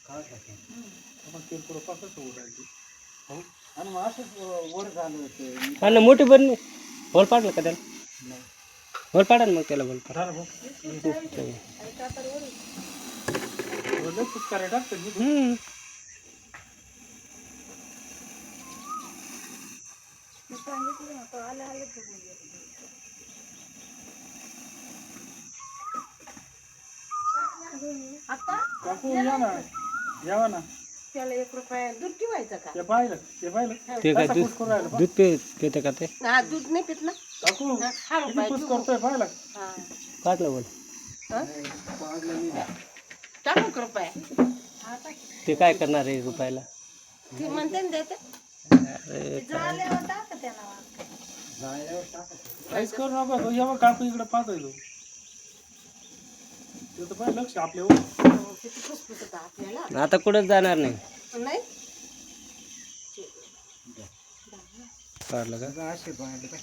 आपण किरकोळ पाकच उडायची हो आणि मग असंच वर झालं होतं हा ना मोठी बरं होल पाडलं का त्याला होल पाडा ना मग त्याला होल पाडा पुष्कारे टाकतं काकू या ना यावा ना त्याला 1 रुपया दूध ठेवायचं का? ते पाहिलं ते काय कसा दूध पुष्करून राहिलं बघ. दूध पिते का ते हा दूध नाही पित ना. काकू हा किती रुपये पुस करतोय पाहिलं हा पाडलं बोल टाकू का रुपया? ते काय करणार आहे रुपयाला ती म्हणते ना देते. अरे झाल्यावर टाका त्याला. काहीच करू नका तो यावं काकू इकडे पाहतोय तो ते तर पाहिजे लक्ष आपल्या किती फुसफुसत आपल्याला आता कुठंच जाणार नाही नाही. पाडलं का असे पाहिलं